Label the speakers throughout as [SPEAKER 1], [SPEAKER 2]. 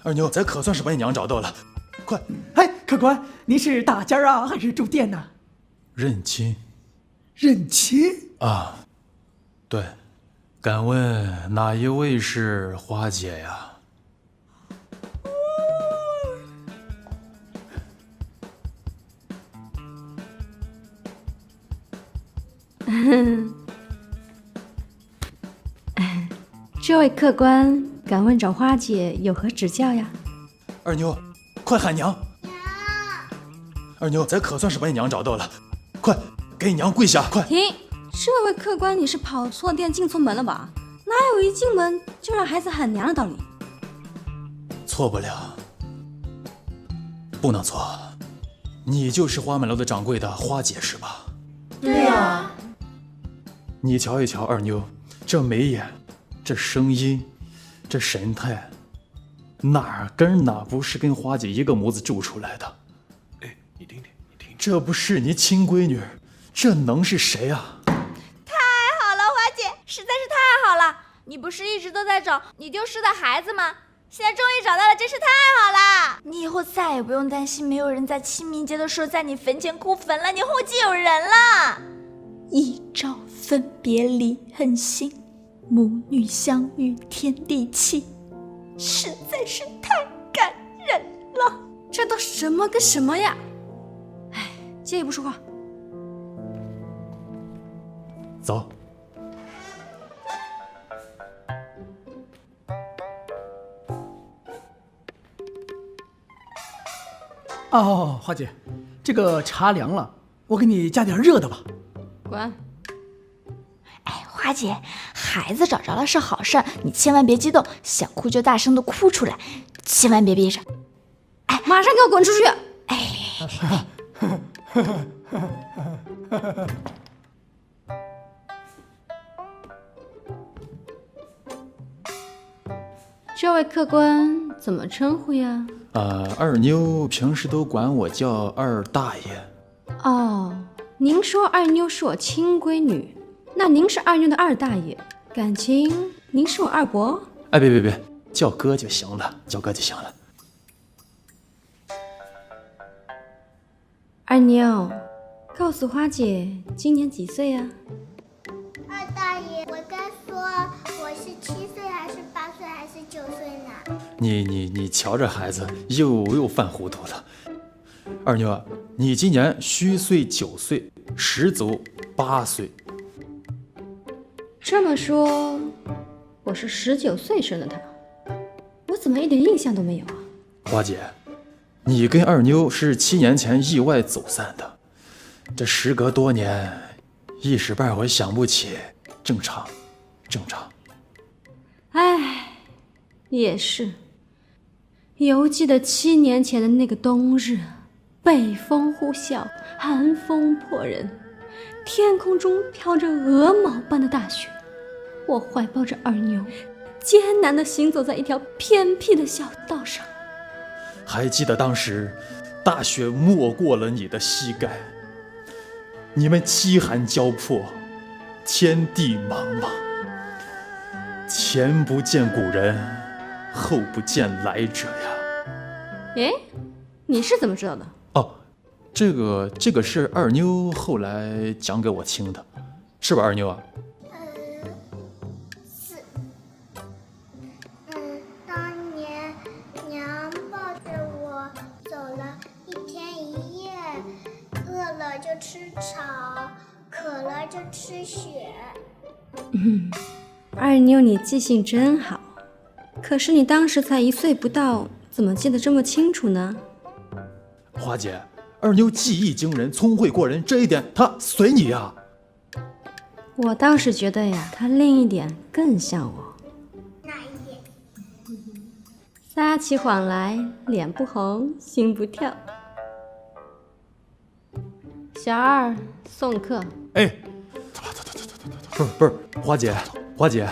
[SPEAKER 1] 二妞，咱可算是把你娘找到了，快！
[SPEAKER 2] 哎，客官，您是大家啊，还是住店呢？
[SPEAKER 1] 认亲。
[SPEAKER 2] 认亲
[SPEAKER 1] 啊，对，敢问哪一位是花姐呀？
[SPEAKER 3] 这位客官，敢问找花姐有何指教呀？
[SPEAKER 1] 二妞，快喊娘！二妞，咱可算是把你娘找到了，快给你娘跪下！快
[SPEAKER 3] 停！这位客官，你是跑错店进错门了吧？哪有一进门就让孩子喊娘的道理？
[SPEAKER 1] 错不了，不能错。你就是花满楼的掌柜的花姐是吧？
[SPEAKER 4] 对呀。
[SPEAKER 1] 你瞧一瞧二妞，这眉眼，这声音，这神态，哪跟哪不是跟花姐一个模子铸出来的？
[SPEAKER 5] 哎，你听听，你听，
[SPEAKER 1] 这不是你亲闺女，这能是谁啊？
[SPEAKER 4] 太好了，花姐，实在是太好了！你不是一直都在找你丢失的孩子吗？现在终于找到了，真是太好了！你以后再也不用担心没有人在清明节的时候在你坟前哭坟了，你后继有人了。一朝分别离恨心，母女相遇天地泣，实在是太感人了。
[SPEAKER 3] 这都什么跟什么呀？哎，借一步说话。
[SPEAKER 1] 走。
[SPEAKER 2] 哦，花姐，这个茶凉了，我给你加点热的吧。
[SPEAKER 3] 滚！
[SPEAKER 4] 哎，花姐，孩子找着了是好事，你千万别激动，想哭就大声的哭出来，千万别憋着。
[SPEAKER 3] 哎，马上给我滚出去！这位客官怎么称呼呀？
[SPEAKER 1] 二妞平时都管我叫二大爷。
[SPEAKER 3] 哦，您说二妞是我亲闺女，那您是二妞的二大爷，感情您是我二伯？
[SPEAKER 1] 哎，别，叫哥就行了，叫哥就行了。
[SPEAKER 3] 二妞，告诉花姐今年几岁呀？
[SPEAKER 6] 二大爷，我该说我是7岁还是8岁还是9岁呢？
[SPEAKER 1] 你瞧这孩子又犯糊涂了。二妞啊，你今年虚岁9岁，实足8岁。
[SPEAKER 3] 这么说，我是19岁生的他，我怎么一点印象都没有啊？
[SPEAKER 1] 花姐，你跟二妞是7年前意外走散的，这时隔多年，一时半会想不起，正常。
[SPEAKER 3] 唉，也是。犹记得7年前的那个冬日，北风呼啸，寒风迫人，天空中飘着鹅毛般的大雪，我怀抱着二妞，艰难地行走在一条偏僻的小道上。
[SPEAKER 1] 还记得当时，大雪没过了你的膝盖，你们饥寒交迫，天地茫茫，前不见古人，后不见来者呀。
[SPEAKER 3] 诶，你是怎么知道的？
[SPEAKER 1] 哦，这个是二妞后来讲给我听的，是吧，二妞啊？
[SPEAKER 6] 是。当年娘抱着我走了1天1夜，饿了就吃草，渴了就吃雪。
[SPEAKER 3] 二妞，你记性真好，可是你当时才1岁不到，怎么记得这么清楚呢？
[SPEAKER 1] 花姐，二妞技艺惊人，聪慧过人，这一点她随你呀。
[SPEAKER 3] 我倒是觉得呀，她另一点更像我。
[SPEAKER 6] 哪一点？
[SPEAKER 3] 撒起谎来，脸不红，心不跳。小二送客。
[SPEAKER 1] 哎，走，不是，花姐，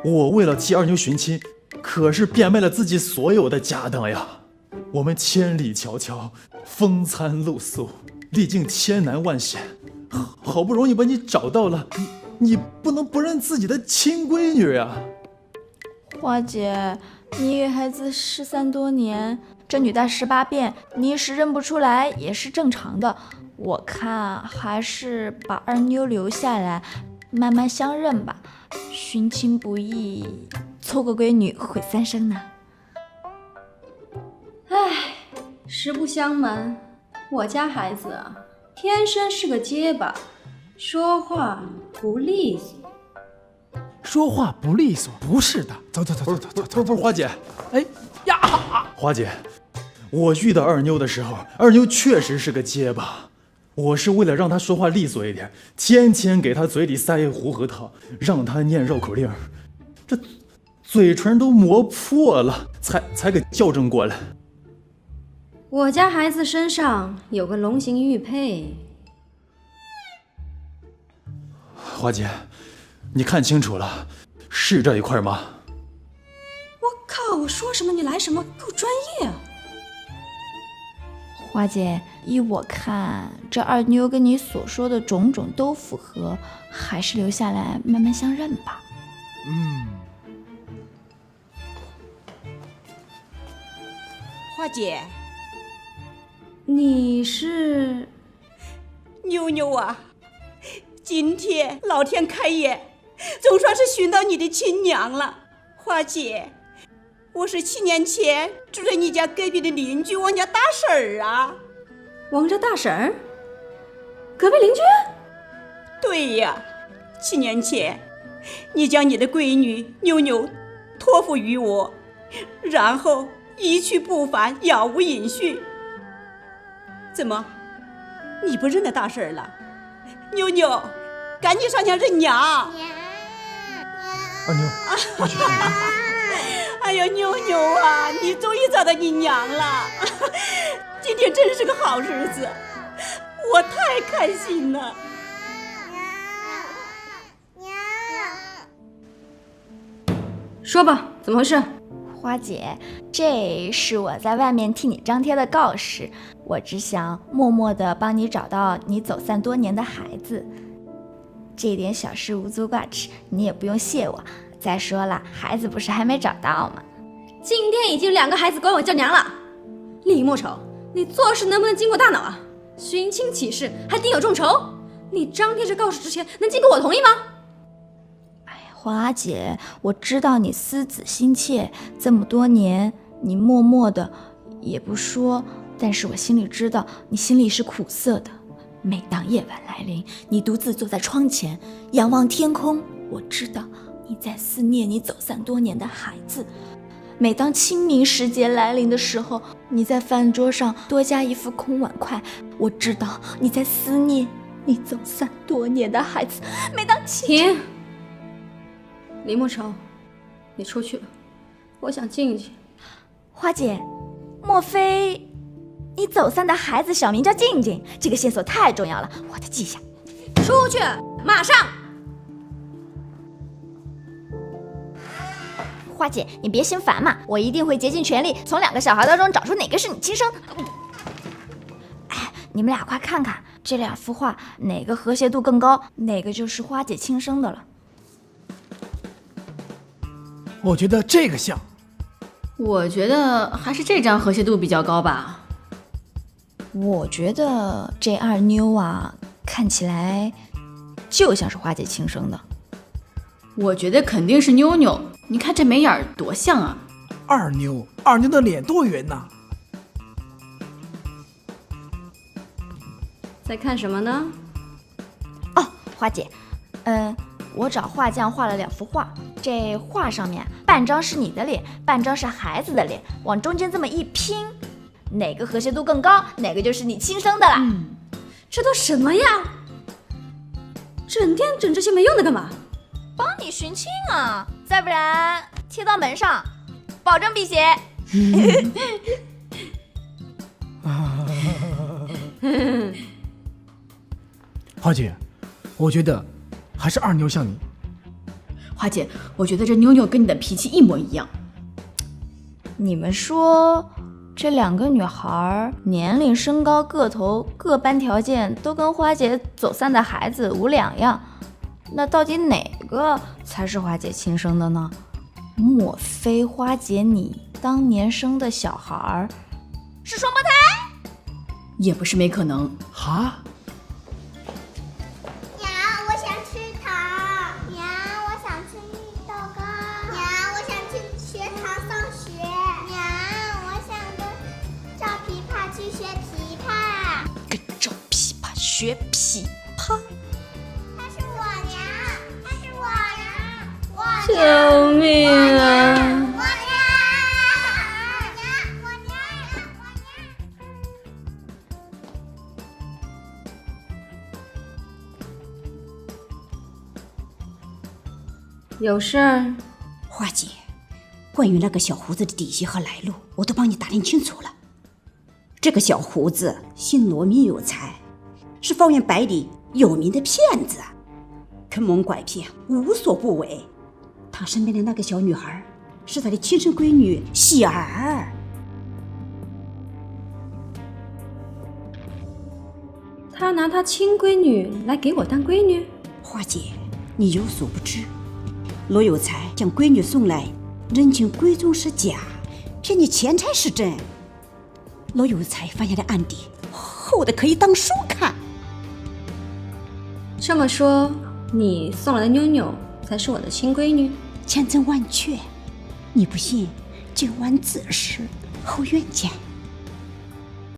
[SPEAKER 1] 我为了替二妞寻亲，可是变卖了自己所有的家当呀。我们千里迢迢，风餐露宿，历尽千难万险，好不容易把你找到了，你不能不认自己的亲闺女啊。
[SPEAKER 4] 花姐，你女孩子失散多年，这女大18变，你一时认不出来也是正常的。我看还是把二妞留下来，慢慢相认吧。寻亲不易，凑个闺女毁三生呢。
[SPEAKER 3] 唉，实不相瞒，我家孩子啊，天生是个结巴，说话不利索。
[SPEAKER 2] 说话不利索，不是的。走，
[SPEAKER 1] 不是，花姐，
[SPEAKER 2] 哎呀，
[SPEAKER 1] 花姐，我遇到二妞的时候，二妞确实是个结巴。我是为了让她说话利索一点，天天给她嘴里塞糊核桃，让她念绕口令，这嘴唇都磨破了，才给校正过来。
[SPEAKER 3] 我家孩子身上有个龙形玉佩。
[SPEAKER 1] 花姐，你看清楚了，是这一块吗？
[SPEAKER 3] 我靠，我说什么你来什么，够专业啊！
[SPEAKER 4] 花姐，依我看，这二妞跟你所说的种种都符合，还是留下来慢慢相认吧。
[SPEAKER 7] 花姐，
[SPEAKER 3] 你是？
[SPEAKER 7] 妞妞啊，今天老天开眼，总算是寻到你的亲娘了。花姐，我是7年前住在你家隔壁的邻居王家大婶儿啊。
[SPEAKER 3] 王家大婶儿？隔壁邻居？
[SPEAKER 7] 对呀，7年前你将你的闺女妞妞托付于我，然后一去不返，杳无音讯。怎么，你不认得大婶儿了？妞妞，赶紧上前认娘。
[SPEAKER 1] 二妞，过去。
[SPEAKER 7] 哎呀，妞妞啊，你终于找到你娘了！今天真是个好日子，我太开心了。
[SPEAKER 3] 说吧，怎么回事？
[SPEAKER 4] 花姐，这是我在外面替你张贴的告示，我只想默默地帮你找到你走散多年的孩子。这点小事无足挂齿，你也不用谢我。再说了，孩子不是还没找到吗？
[SPEAKER 3] 今天已经2个孩子管我叫娘了。李莫愁，你做事能不能经过大脑啊？寻亲启事还定有众筹，你张贴这告示之前能经过我同意吗？
[SPEAKER 4] 花姐，我知道你思子心切，这么多年你默默的也不说，但是我心里知道你心里是苦涩的。每当夜晚来临，你独自坐在窗前仰望天空，我知道你在思念你走散多年的孩子。每当清明时节来临的时候，你在饭桌上多加一副空碗筷，我知道你在思念你走散多年的孩子。每当
[SPEAKER 3] 停！李莫愁，你出去了，我想进去。
[SPEAKER 4] 花姐，莫非你走散的孩子小名叫静静？这个线索太重要了，我得记下。
[SPEAKER 3] 出去，马上！
[SPEAKER 4] 花姐，你别心烦嘛，我一定会竭尽全力从2个小孩当中找出哪个是你亲生的。哎，你们俩快看看这2幅画，哪个和谐度更高，哪个就是花姐亲生的了。
[SPEAKER 2] 我觉得这个像。
[SPEAKER 3] 我觉得还是这张和谐度比较高吧。
[SPEAKER 4] 我觉得这二妞啊，看起来就像是花姐亲生的。
[SPEAKER 3] 我觉得肯定是妞妞，你看这眉眼多像啊！
[SPEAKER 2] 二妞的脸多圆呐！
[SPEAKER 3] 在看什么呢？
[SPEAKER 4] 哦，花姐，我找画匠画了2幅画，这画上面半张是你的脸，半张是孩子的脸，往中间这么一拼，哪个和谐度更高，哪个就是你亲生的啦。
[SPEAKER 3] 这都什么呀？整天整这些没用的干嘛？
[SPEAKER 4] 帮你寻亲啊，再不然贴到门上，保证辟邪。
[SPEAKER 2] 花姐，我觉得还是二妞像你。
[SPEAKER 3] 花姐，我觉得这妞妞跟你的脾气一模一样。
[SPEAKER 4] 你们说这2个女孩年龄、身高、个头各般条件都跟花姐走散的孩子无两样，那到底哪个才是花姐亲生的呢？莫非花姐你当年生的小孩儿是双胞胎？
[SPEAKER 2] 也不是没可能。
[SPEAKER 1] 哈？
[SPEAKER 6] 娘，我想吃糖。娘，我想吃绿豆糕。娘，我想去学堂上学。娘，我想跟赵琵琶去学琵琶。
[SPEAKER 7] 跟赵琵琶学琵琶。
[SPEAKER 6] 他是我娘，他是我娘，我娘。
[SPEAKER 3] 救命啊！
[SPEAKER 6] 我娘，我娘。
[SPEAKER 3] 有事儿？
[SPEAKER 7] 花姐，关于那个小胡子的底细和来路，我都帮你打听清楚了。这个小胡子姓罗，名有才，是方圆百里有名的骗子，坑蒙拐骗，无所不为。他身边的那个小女孩是他的亲生闺女喜儿。
[SPEAKER 3] 他拿他亲闺女来给我当闺女？
[SPEAKER 7] 花姐，你有所不知，罗有才将闺女送来，人情闺中是假，骗你钱财是真。罗有才犯下的案底，厚的可以当书看。
[SPEAKER 3] 这么说，你送来的妞妞才是我的亲闺女？
[SPEAKER 7] 千真万确，你不信，今晚子时后院见。